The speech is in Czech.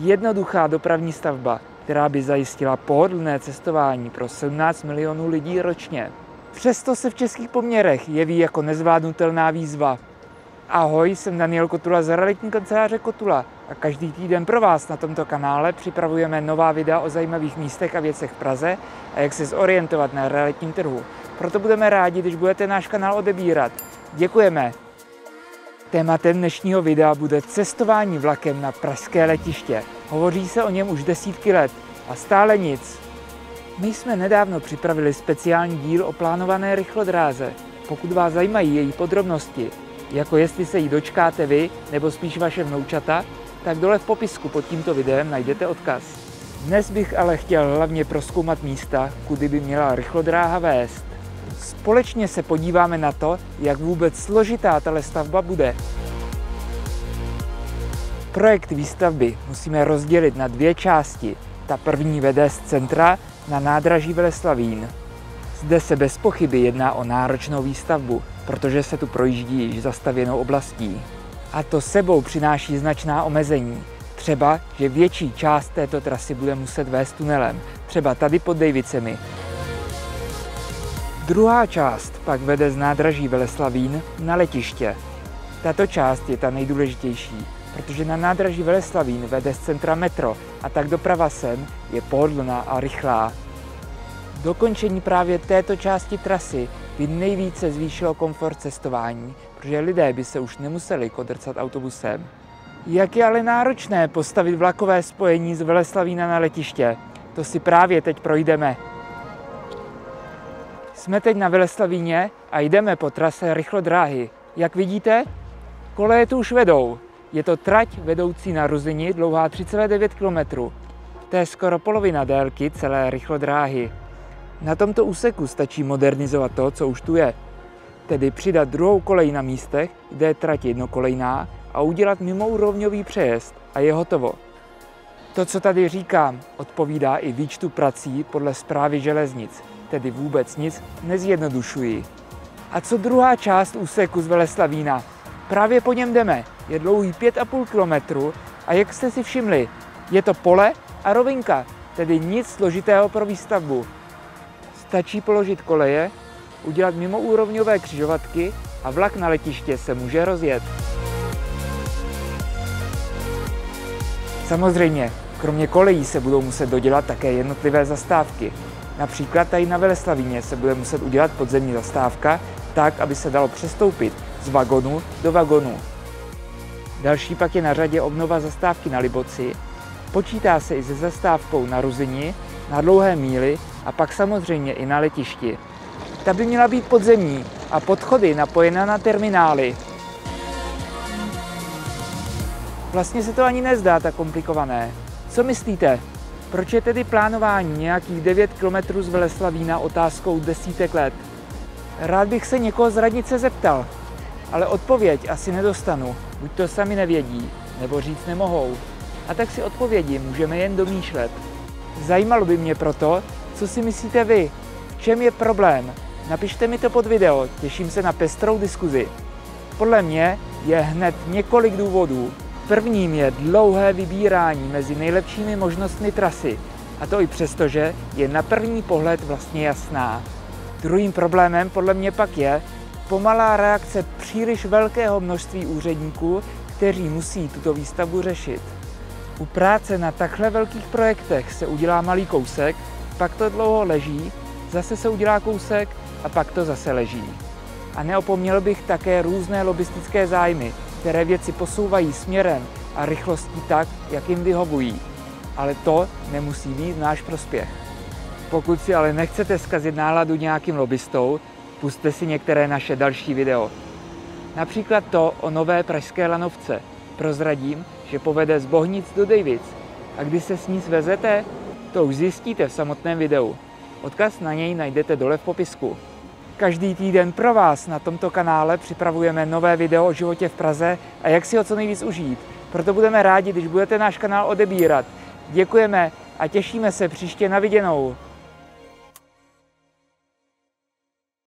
Jednoduchá dopravní stavba, která by zajistila pohodlné cestování pro 17 milionů lidí ročně. Přesto se v českých poměrech jeví jako nezvládnutelná výzva. Ahoj, jsem Daniel Kotula z realitní kanceláře Kotula a každý týden pro vás na tomto kanále připravujeme nová videa o zajímavých místech a věcech v Praze a jak se zorientovat na realitním trhu. Proto budeme rádi, když budete náš kanál odebírat. Děkujeme! Tématem dnešního videa bude cestování vlakem na pražské letiště. Hovoří se o něm už desítky let a stále nic. My jsme nedávno připravili speciální díl o plánované rychlodráze. Pokud vás zajímají její podrobnosti, jako jestli se jí dočkáte vy nebo spíš vaše vnoučata, tak dole v popisku pod tímto videem najdete odkaz. Dnes bych ale chtěl hlavně prozkoumat místa, kudy by měla rychlodráha vést. Společně se podíváme na to, jak vůbec složitá tato stavba bude. Projekt výstavby musíme rozdělit na dvě části. Ta první vede z centra na nádraží Veleslavín. Zde se bez pochyby jedná o náročnou výstavbu, protože se tu projíždí již zastavěnou oblastí. A to sebou přináší značná omezení. Třeba, že větší část této trasy bude muset vést tunelem, třeba tady pod Dejvicemi. Druhá část pak vede z nádraží Veleslavín na letiště. Tato část je ta nejdůležitější, protože na nádraží Veleslavín vede z centra metro a tak doprava sem je pohodlná a rychlá. Dokončení právě této části trasy by nejvíce zvýšilo komfort cestování, protože lidé by se už nemuseli kodrcat autobusem. Jak je ale náročné postavit vlakové spojení z Veleslavína na letiště, to si právě teď projdeme. Jsme teď na Veleslavíně a jdeme po trase rychlodráhy. Jak vidíte, koleje tu už vedou. Je to trať vedoucí na Ruzyni, dlouhá 3,9 km. To je skoro polovina délky celé rychlodráhy. Na tomto úseku stačí modernizovat to, co už tu je. Tedy přidat druhou kolej na místech, kde je trať jednokolejná, a udělat mimoúrovňový přejezd a je hotovo. To, co tady říkám, odpovídá i výčtu prací podle Správy železnic, tedy vůbec nic nezjednodušuji. A co druhá část úseku z Veleslavína? Právě po něm jdeme. Je dlouhý 5,5 km a jak jste si všimli, je to pole a rovinka, tedy nic složitého pro výstavbu. Stačí položit koleje, udělat mimoúrovňové křižovatky a vlak na letiště se může rozjet. Samozřejmě, kromě kolejí se budou muset dodělat také jednotlivé zastávky. Například tady na Veleslavíně se bude muset udělat podzemní zastávka, tak, aby se dalo přestoupit z vagonu do vagonu. Další pak je na řadě obnova zastávky na Liboci. Počítá se i se zastávkou na Ruzyni, na Dlouhé míli a pak samozřejmě i na letišti. Ta by měla být podzemní a podchody napojené na terminály. Vlastně se to ani nezdá tak komplikované. Co myslíte? Proč je tedy plánování nějakých 9 km z Veleslavína otázkou desítek let? Rád bych se někoho z radnice zeptal, ale odpověď asi nedostanu. Buď to sami nevědí, nebo říct nemohou. A tak si odpovědi můžeme jen domýšlet. Zajímalo by mě proto, co si myslíte vy. V čem je problém? Napište mi to pod video, těším se na pestrou diskuzi. Podle mě je hned několik důvodů. Prvním je dlouhé vybírání mezi nejlepšími možnostmi trasy, a to i přesto, že je na první pohled vlastně jasná. Druhým problémem podle mě pak je pomalá reakce příliš velkého množství úředníků, kteří musí tuto výstavbu řešit. U práce na takhle velkých projektech se udělá malý kousek, pak to dlouho leží, zase se udělá kousek a pak to zase leží. A neopomněl bych také různé lobistické zájmy, které věci posouvají směrem a rychlostí tak, jak jim vyhovují. Ale to nemusí být v náš prospěch. Pokud si ale nechcete zkazit náladu nějakým lobbystou, pusťte si některé naše další video. Například to o nové pražské lanovce. Prozradím, že povede z Bohnic do Dejvic. A když se s ní svezete, to už zjistíte v samotném videu. Odkaz na něj najdete dole v popisku. Každý týden pro vás na tomto kanále připravujeme nové video o životě v Praze a jak si ho co nejvíc užít. Proto budeme rádi, když budete náš kanál odebírat. Děkujeme a těšíme se příště na viděnou.